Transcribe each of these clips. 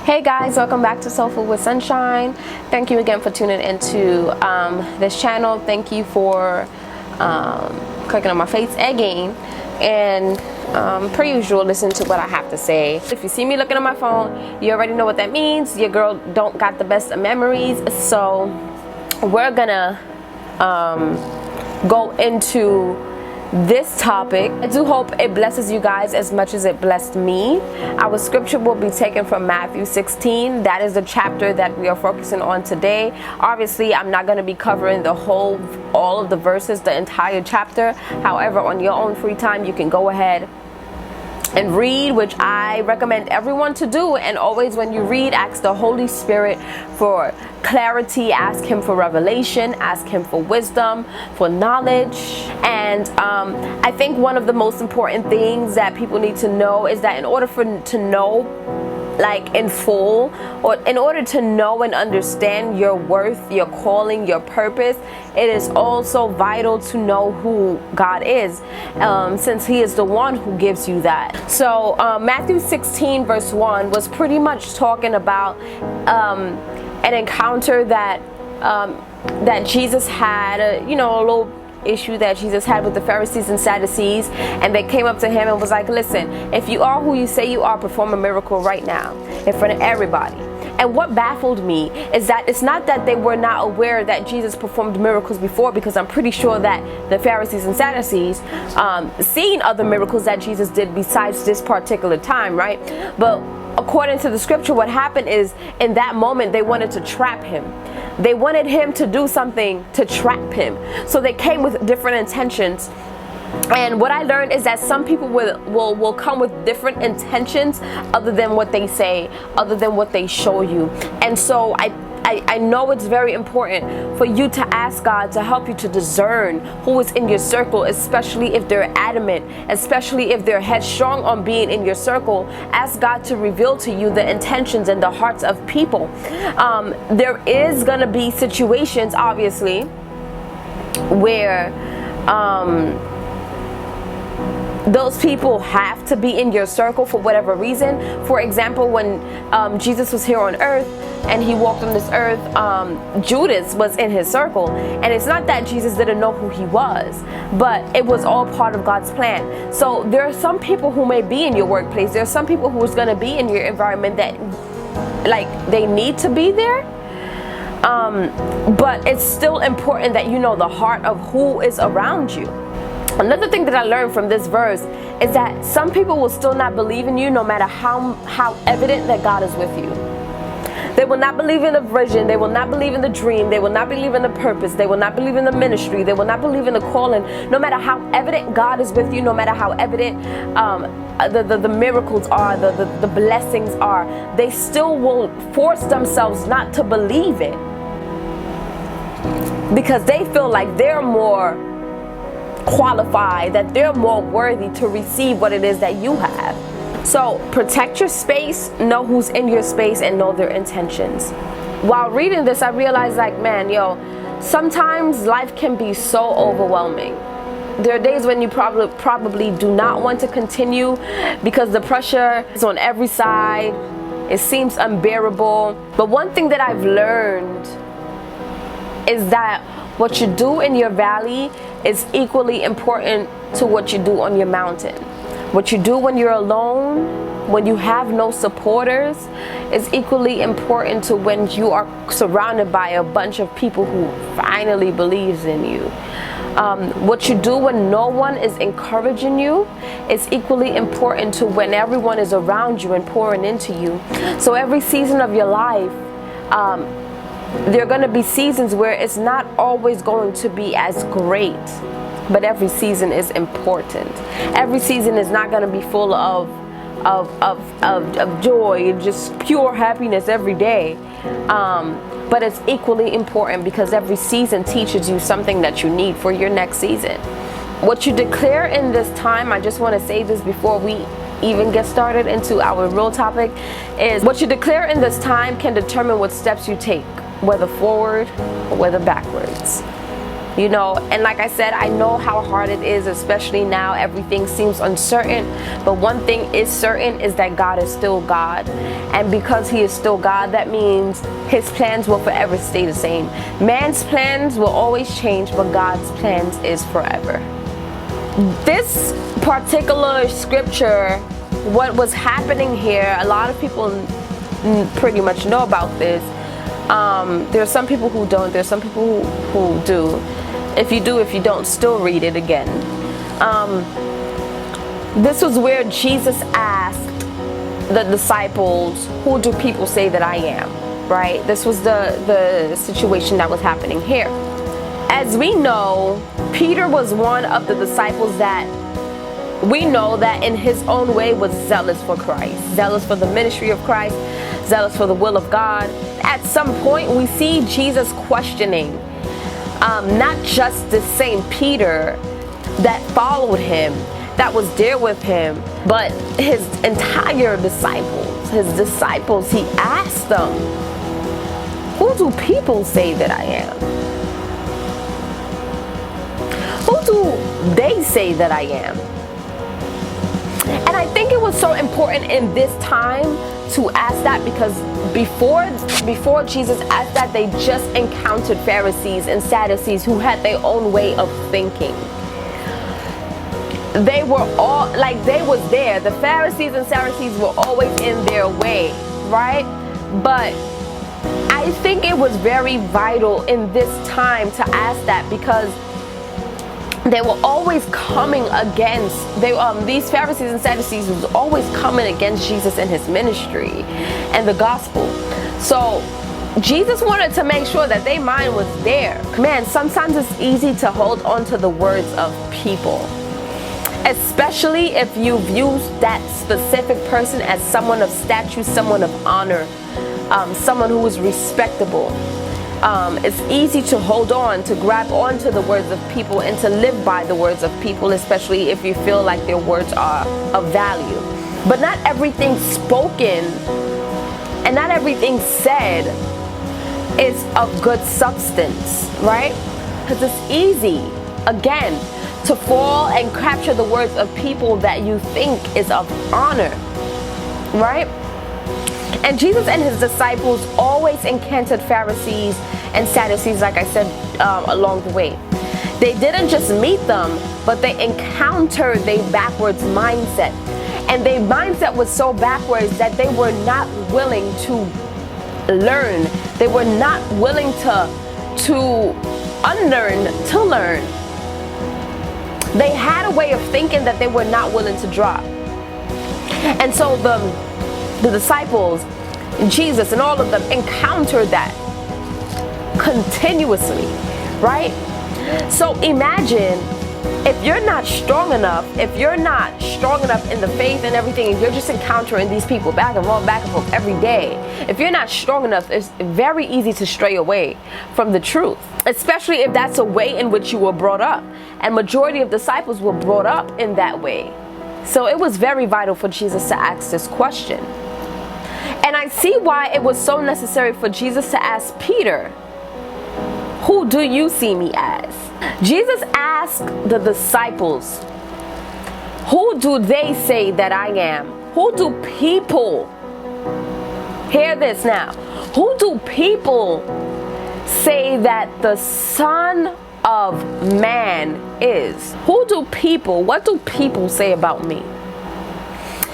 Hey guys, welcome back to Soul Food with Sunshine. Thank you again for tuning into this channel. Thank you for clicking on my face again and per usual, listen to what I have to say. If you see me looking at my phone, you already know what that means. Your girl don't got the best of memories, so we're gonna go into this topic. I do hope it blesses you guys as much as it blessed me. Our scripture will be taken from Matthew 16. That is the chapter that we are focusing on today. Obviously, I'm not going to be covering all of the verses, the entire chapter. However, on your own free time, you can go ahead and read, which I recommend everyone to do. And always when you read, ask the Holy Spirit for clarity, ask him for revelation, ask him for wisdom, for knowledge. And I think one of the most important things that people need to know is that in order to know like in full, or in order to know and understand your worth, your calling, your purpose, it is also vital to know who God is, since he is the one who gives you that. So Matthew 16 verse 1 was pretty much talking about an encounter that that Jesus had, a little issue that Jesus had with the Pharisees and Sadducees, and they came up to him and was like, listen, if you are who you say you are, perform a miracle right now in front of everybody. And what baffled me is that it's not that they were not aware that Jesus performed miracles before, because I'm pretty sure that the Pharisees and Sadducees seen other miracles that Jesus did besides this particular time, right? But according to the scripture, what happened is in that moment they wanted to trap him. They wanted him to do something to trap him. So they came with different intentions. And what I learned is that some people will come with different intentions other than what they say, other than what they show you. And so I know it's very important for you to ask God to help you to discern who is in your circle, especially if they're adamant, especially if they're headstrong on being in your circle. Ask God to reveal to you the intentions and the hearts of people. There is going to be situations, obviously, where those people have to be in your circle for whatever reason. For example, when Jesus was here on earth and he walked on this earth, Judas was in his circle. And it's not that Jesus didn't know who he was, but it was all part of God's plan. So there are some people who may be in your workplace. There are some people who's going to be in your environment that like they need to be there. But it's still important that you know the heart of who is around you. Another thing that I learned from this verse is that some people will still not believe in you no matter how evident that God is with you. They will not believe in the vision. They will not believe in the dream. They will not believe in the purpose. They will not believe in the ministry. They will not believe in the calling. No matter how evident God is with you, no matter how evident the miracles are, the blessings are, they still will force themselves not to believe it because they feel like they're more qualified, that they're more worthy to receive what it is that you have. So protect your space, know who's in your space, and know their intentions. While reading this, I realized like, man, sometimes life can be so overwhelming. There are days when you probably do not want to continue because the pressure is on every side. It seems unbearable. But one thing that I've learned is that what you do in your valley is equally important to what you do on your mountain. What you do when you're alone, when you have no supporters, is equally important to when you are surrounded by a bunch of people who finally believes in you. What you do when no one is encouraging you is equally important to when everyone is around you and pouring into you. So every season of your life, there are going to be seasons where it's not always going to be as great, but every season is important. Every season is not going to be full of joy and just pure happiness every day. But it's equally important because every season teaches you something that you need for your next season. What you declare in this time, I just want to say this before we even get started into our real topic, is what you declare in this time can determine what steps you take, whether forward or whether backwards. You know, and like I said, I know how hard it is, especially now. Everything seems uncertain, but one thing is certain is that God is still God. And because he is still God, that means his plans will forever stay the same. Man's plans will always change, but God's plans is forever. This particular scripture, what was happening here, a lot of people pretty much know about this. There are some people who don't. There's some people who do. If you do, if you don't, still read it again. This was where Jesus asked the disciples, who do people say that I am? Right? This was the situation that was happening here. As we know, Peter was one of the disciples that we know that in his own way was zealous for Christ, zealous for the ministry of Christ, zealous for the will of God. At some point, we see Jesus questioning not just the same Peter that followed him, that was there with him, but his entire disciples. His disciples, he asked them, who do people say that I am? Who do they say that I am? And I think it was so important in this time to ask that, because before Jesus asked that, they just encountered Pharisees and Sadducees who had their own way of thinking. They were all like, they was there. The Pharisees and Sadducees were always in their way, right? But I think it was very vital in this time to ask that, because they were always coming against, these Pharisees and Sadducees was always coming against Jesus and his ministry and the gospel. So Jesus wanted to make sure that their mind was there. Man, sometimes it's easy to hold on to the words of people, especially if you view that specific person as someone of stature, someone of honor, someone who is respectable. It's easy to hold on, to grab onto the words of people and to live by the words of people, especially if you feel like their words are of value. But not everything spoken and not everything said is of good substance, right? Because it's easy, again, to fall and capture the words of people that you think is of honor, right? And Jesus and his disciples always encountered Pharisees and Sadducees, like I said, along the way. They didn't just meet them, but they encountered their backwards mindset. And their mindset was so backwards that they were not willing to learn. They were not willing to unlearn, to learn. They had a way of thinking that they were not willing to drop. And so the disciples, Jesus and all of them encountered that continuously, right? So imagine if you're not strong enough, in the faith and everything, and you're just encountering these people back and forth every day, if you're not strong enough, it's very easy to stray away from the truth, especially if that's a way in which you were brought up. And majority of disciples were brought up in that way. So it was very vital for Jesus to ask this question. And I see why it was so necessary for Jesus to ask Peter, who do you see me as? Jesus asked the disciples, who do they say that I am? Who do people, hear this now, who do people say that the Son of Man is? Who do people, what do people say about me?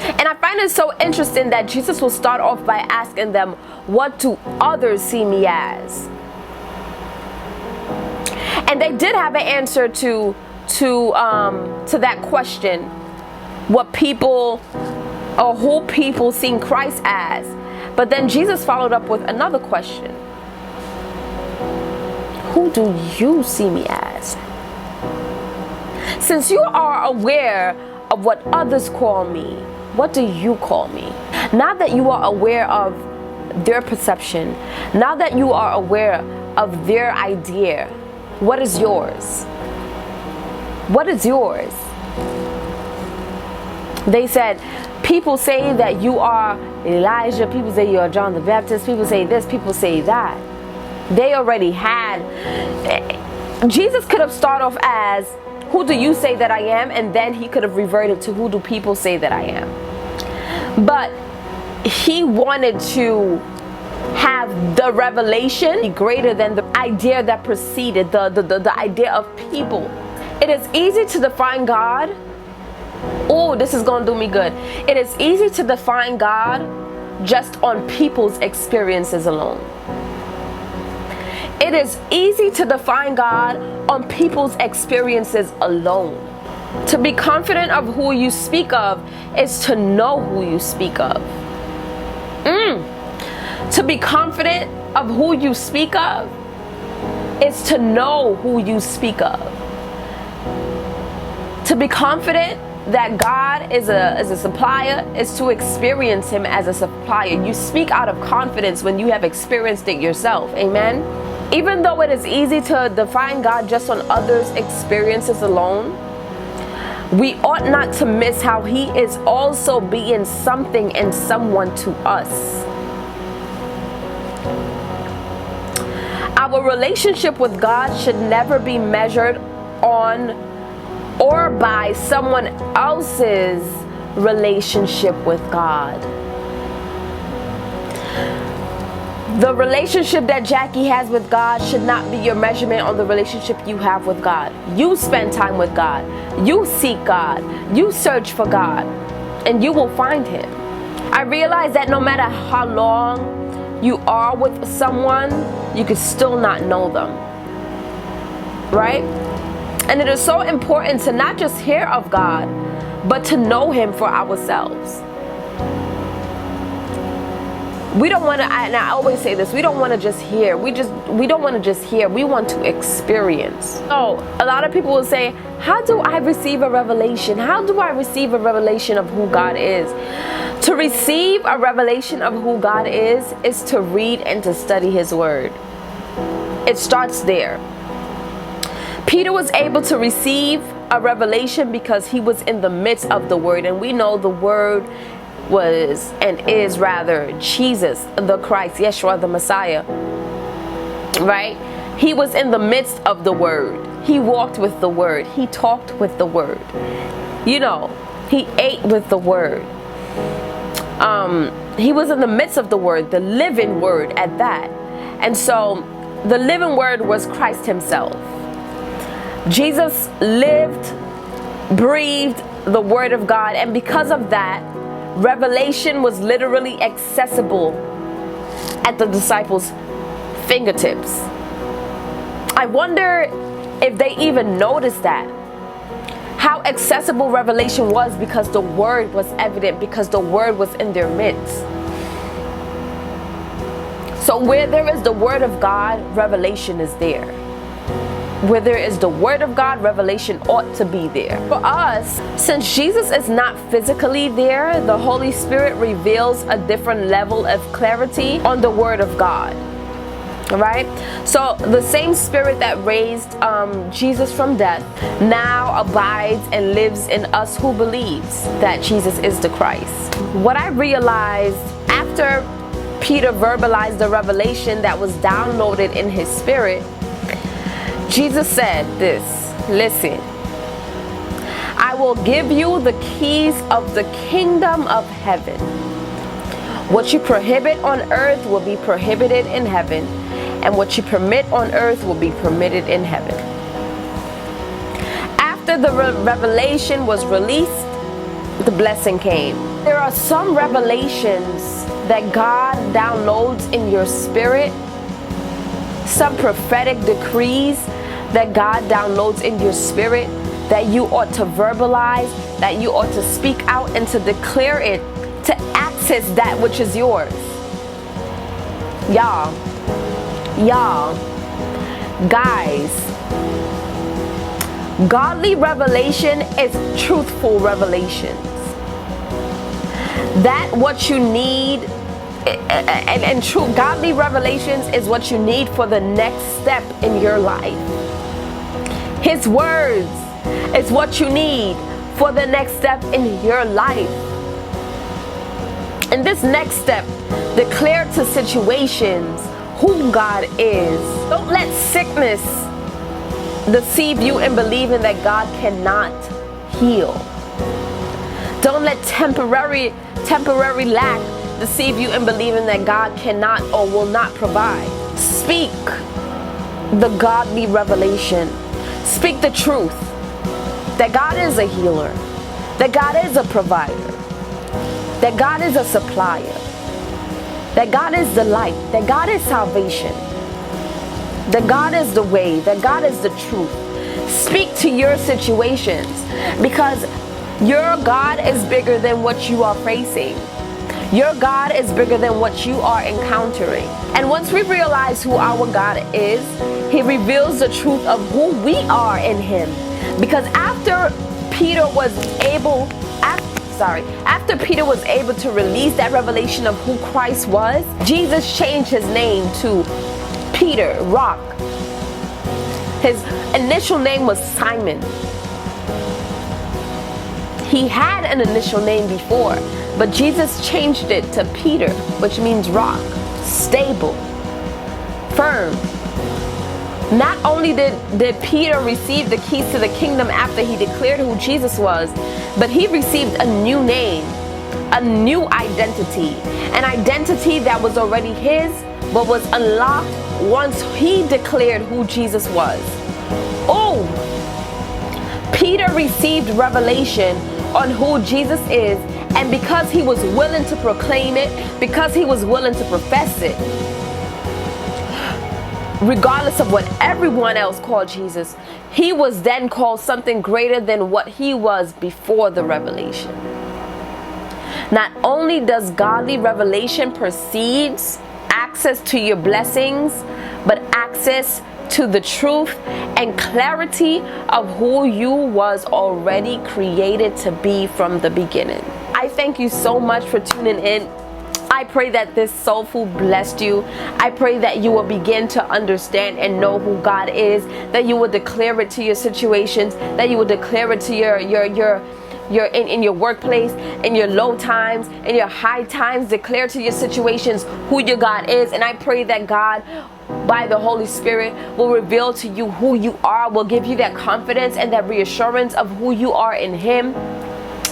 And I find it so interesting that Jesus will start off by asking them, what do others see me as? And they did have an answer to that question, what people or who people see Christ as. But then Jesus followed up with another question. Who do you see me as? Since you are aware of what others call me, what do you call me? Now that you are aware of their perception, now that you are aware of their idea, what is yours? What is yours? They said, people say that you are Elijah, people say you are John the Baptist, people say this, people say that. They already had Jesus could have started off as, who do you say that I am? And then he could have reverted to, who do people say that I am? But he wanted to have the revelation be greater than the idea that preceded, the idea of people. It is easy to define God. Oh, this is going to do me good. It is easy to define God just on people's experiences alone. It is easy to define God on people's experiences alone. To be confident of who you speak of is to know who you speak of. To be confident of who you speak of is to know who you speak of. To be confident that God is a supplier is to experience him as a supplier. You speak out of confidence when you have experienced it yourself. Amen. Even though it is easy to define God just on others' experiences alone, we ought not to miss how he is also being something and someone to us. Our relationship with God should never be measured on or by someone else's relationship with God. The relationship that Jackie has with God should not be your measurement on the relationship you have with God. You spend time with God. You seek God. You search for God. And you will find him. I realize that no matter how long you are with someone, you could still not know them. Right? And it is so important to not just hear of God, but to know him for ourselves. We don't want to, and I always say this, we don't want to just hear. We don't want to just hear. We want to experience. So a lot of people will say, how do I receive a revelation? How do I receive a revelation of who God is? To receive a revelation of who God is to read and to study his word. It starts there. Peter was able to receive a revelation because he was in the midst of the word. And we know the word was and is rather Jesus, the Christ, Yeshua, the Messiah. Right? He was in the midst of the word. He walked with the word. He talked with the word. You know, he ate with the word. He was in the midst of the word, the living word at that. And so the living word was Christ himself. Jesus lived, breathed the word of God, and because of that, revelation was literally accessible at the disciples' fingertips. I wonder if they even noticed that. How accessible revelation was because the word was evident, because the word was in their midst. So where there is the word of God, revelation is there. Where there is the word of God, revelation ought to be there. For us, since Jesus is not physically there, the Holy Spirit reveals a different level of clarity on the word of God. Right? So the same spirit that raised Jesus from death now abides and lives in us who believes that Jesus is the Christ. What I realized after Peter verbalized the revelation that was downloaded in his spirit, Jesus said this, listen, I will give you the keys of the kingdom of heaven. What you prohibit on earth will be prohibited in heaven, and what you permit on earth will be permitted in heaven. After the revelation was released, the blessing came. There are some revelations that God downloads in your spirit, some prophetic decrees that God downloads in your spirit that you ought to verbalize, that you ought to speak out and to declare it, to access that which is yours. Y'all, guys, godly revelation is truthful revelations. That what you need, and true godly revelations is what you need for the next step in your life. His words is what you need for the next step in your life. And this next step, declare to situations who God is. Don't let sickness deceive you in believing that God cannot heal. Don't let temporary lack deceive you in believing that God cannot or will not provide. Speak the godly revelation. Speak the truth that God is a healer, that God is a provider, that God is a supplier, that God is the light, that God is salvation, that God is the way, that God is the truth. Speak to your situations, because your God is bigger than what you are facing. Your God is bigger than what you are encountering. And once we realize who our God is, He reveals the truth of who we are in Him. Because after Peter was able to release that revelation of who Christ was, Jesus changed His name to Peter, Rock. His initial name was Simon. He had an initial name before, but Jesus changed it to Peter, which means rock, stable, firm. Not only did Peter receive the keys to the kingdom after he declared who Jesus was, but he received a new name, a new identity, an identity that was already his, but was unlocked once he declared who Jesus was. Oh, Peter received revelation on who Jesus is, and because he was willing to proclaim it, because he was willing to profess it, regardless of what everyone else called Jesus, he was then called something greater than what he was before the revelation. Not only does godly revelation precedes access to your blessings, but access to the truth and clarity of who you was already created to be from the beginning. I thank you so much for tuning in. I pray that this soul food blessed you. I pray that you will begin to understand and know who God is, that you will declare it to your situations, that you will declare it to your in your workplace, in your low times, in your high times. Declare to your situations who your God is. And I pray that God, by the Holy Spirit, will reveal to you who you are, will give you that confidence and that reassurance of who you are in Him.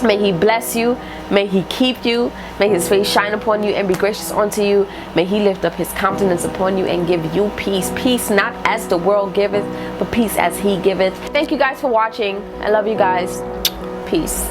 May He bless you. May He keep you. May His face shine upon you and be gracious unto you. May He lift up His countenance upon you and give you peace. Peace not as the world giveth, but peace as He giveth. Thank you guys for watching. I love you guys. Peace.